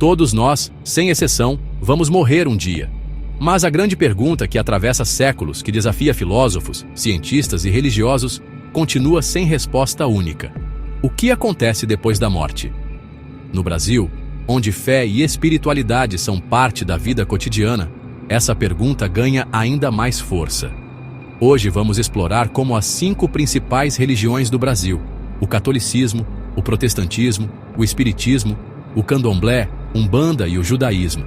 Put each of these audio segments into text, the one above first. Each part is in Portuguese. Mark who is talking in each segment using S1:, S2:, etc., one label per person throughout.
S1: Todos nós, sem exceção, vamos morrer um dia. Mas a grande pergunta que atravessa séculos, que desafia filósofos, cientistas e religiosos, continua sem resposta única. O que acontece depois da morte? No Brasil, onde fé e espiritualidade são parte da vida cotidiana, essa pergunta ganha ainda mais força. Hoje vamos explorar como as 5 principais religiões do Brasil, o catolicismo, o protestantismo, o espiritismo, o candomblé, umbanda e o judaísmo,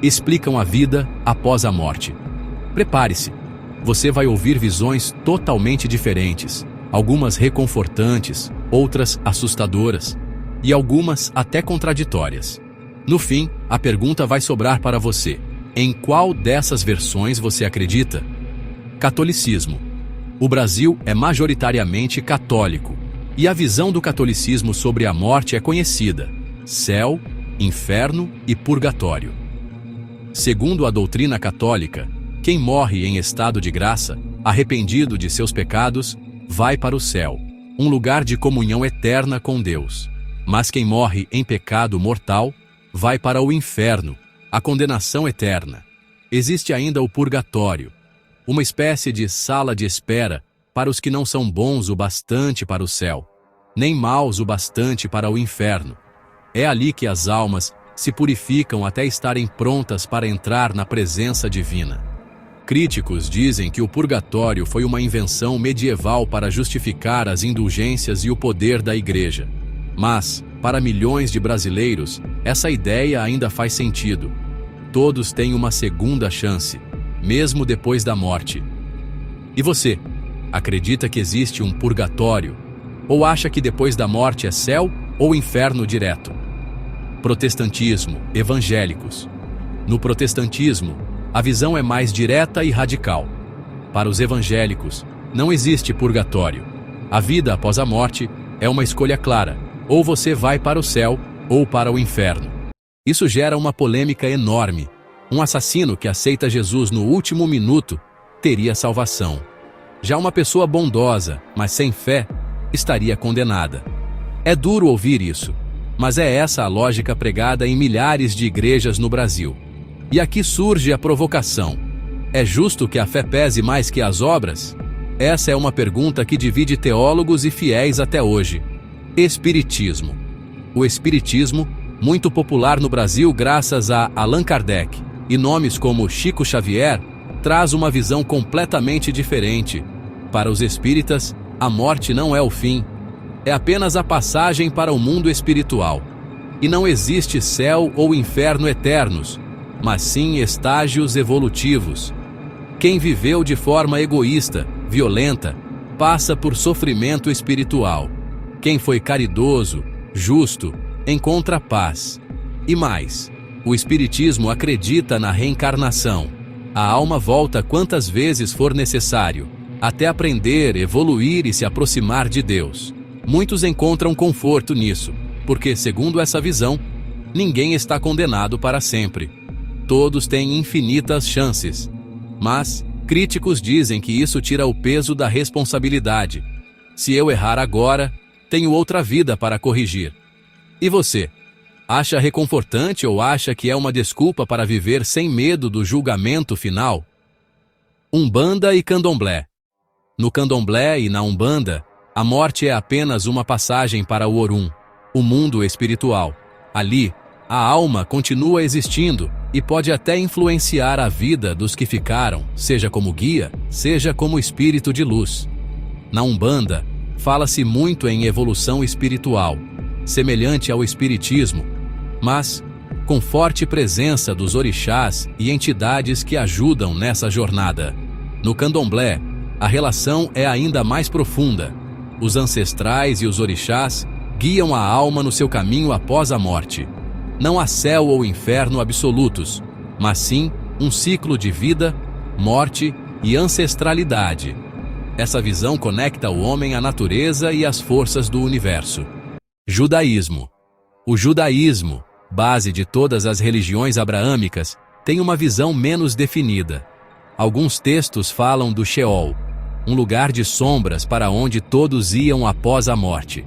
S1: explicam a vida após a morte. Prepare-se, você vai ouvir visões totalmente diferentes, algumas reconfortantes, outras assustadoras e algumas até contraditórias. No fim, a pergunta vai sobrar para você: em qual dessas versões você acredita? Catolicismo. O Brasil é majoritariamente católico, e a visão do catolicismo sobre a morte é conhecida: céu, inferno e purgatório. Segundo a doutrina católica, quem morre em estado de graça, arrependido de seus pecados, vai para o céu, um lugar de comunhão eterna com Deus. Mas quem morre em pecado mortal, vai para o inferno, a condenação eterna. Existe ainda o purgatório, uma espécie de sala de espera para os que não são bons o bastante para o céu, nem maus o bastante para o inferno. É ali que as almas se purificam até estarem prontas para entrar na presença divina. Críticos dizem que o purgatório foi uma invenção medieval para justificar as indulgências e o poder da Igreja. Mas, para milhões de brasileiros, essa ideia ainda faz sentido. Todos têm uma segunda chance, mesmo depois da morte. E você, acredita que existe um purgatório? Ou acha que depois da morte é céu ou inferno direto? Protestantismo, evangélicos. No protestantismo, a visão é mais direta e radical. Para os evangélicos, não existe purgatório. A vida após a morte é uma escolha clara: ou você vai para o céu ou para o inferno. Isso gera uma polêmica enorme. Um assassino que aceita Jesus no último minuto teria salvação. Já uma pessoa bondosa, mas sem fé, estaria condenada. É duro ouvir isso, mas é essa a lógica pregada em milhares de igrejas no Brasil. E aqui surge a provocação: é justo que a fé pese mais que as obras? Essa é uma pergunta que divide teólogos e fiéis até hoje. Espiritismo. O espiritismo, muito popular no Brasil graças a Allan Kardec e nomes como Chico Xavier, traz uma visão completamente diferente. Para os espíritas, a morte não é o fim, é apenas a passagem para o mundo espiritual. E não existe céu ou inferno eternos, mas sim estágios evolutivos. Quem viveu de forma egoísta, violenta, passa por sofrimento espiritual. Quem foi caridoso, justo, encontra paz. E mais, o espiritismo acredita na reencarnação. A alma volta quantas vezes for necessário, até aprender, evoluir e se aproximar de Deus. Muitos encontram conforto nisso, porque, segundo essa visão, ninguém está condenado para sempre. Todos têm infinitas chances. Mas críticos dizem que isso tira o peso da responsabilidade. Se eu errar agora, tenho outra vida para corrigir. E você? Acha reconfortante ou acha que é uma desculpa para viver sem medo do julgamento final? Umbanda e candomblé. No candomblé e na umbanda, a morte é apenas uma passagem para o Orum, o mundo espiritual. Ali, a alma continua existindo e pode até influenciar a vida dos que ficaram, seja como guia, seja como espírito de luz. Na umbanda, fala-se muito em evolução espiritual, semelhante ao espiritismo, mas com forte presença dos orixás e entidades que ajudam nessa jornada. No candomblé, a relação é ainda mais profunda. Os ancestrais e os orixás guiam a alma no seu caminho após a morte. Não há céu ou inferno absolutos, mas sim um ciclo de vida, morte e ancestralidade. Essa visão conecta o homem à natureza e às forças do universo. Judaísmo. O judaísmo, base de todas as religiões abraâmicas, tem uma visão menos definida. Alguns textos falam do Sheol, um lugar de sombras para onde todos iam após a morte.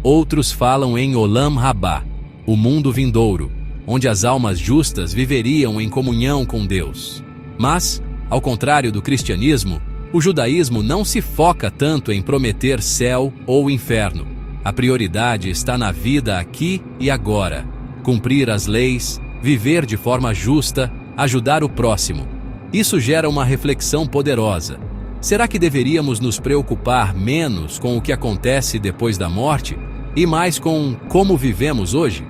S1: Outros falam em Olam Rabá, o mundo vindouro, onde as almas justas viveriam em comunhão com Deus. Mas, ao contrário do cristianismo, o judaísmo não se foca tanto em prometer céu ou inferno. A prioridade está na vida aqui e agora. Cumprir as leis, viver de forma justa, ajudar o próximo. Isso gera uma reflexão poderosa. Será que deveríamos nos preocupar menos com o que acontece depois da morte e mais com como vivemos hoje?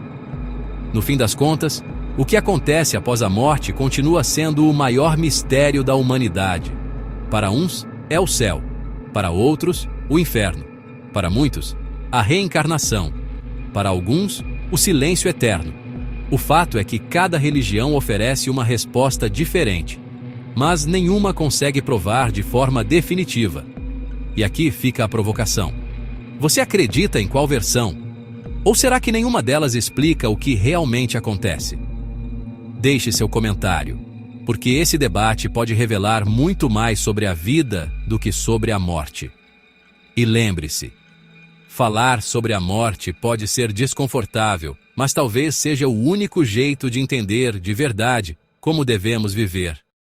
S1: No fim das contas, o que acontece após a morte continua sendo o maior mistério da humanidade. Para uns, é o céu. Para outros, o inferno. Para muitos, a reencarnação. Para alguns, o silêncio eterno. O fato é que cada religião oferece uma resposta diferente, mas nenhuma consegue provar de forma definitiva. E aqui fica a provocação. Você acredita em qual versão? Ou será que nenhuma delas explica o que realmente acontece? Deixe seu comentário, porque esse debate pode revelar muito mais sobre a vida do que sobre a morte. E lembre-se, falar sobre a morte pode ser desconfortável, mas talvez seja o único jeito de entender de verdade como devemos viver.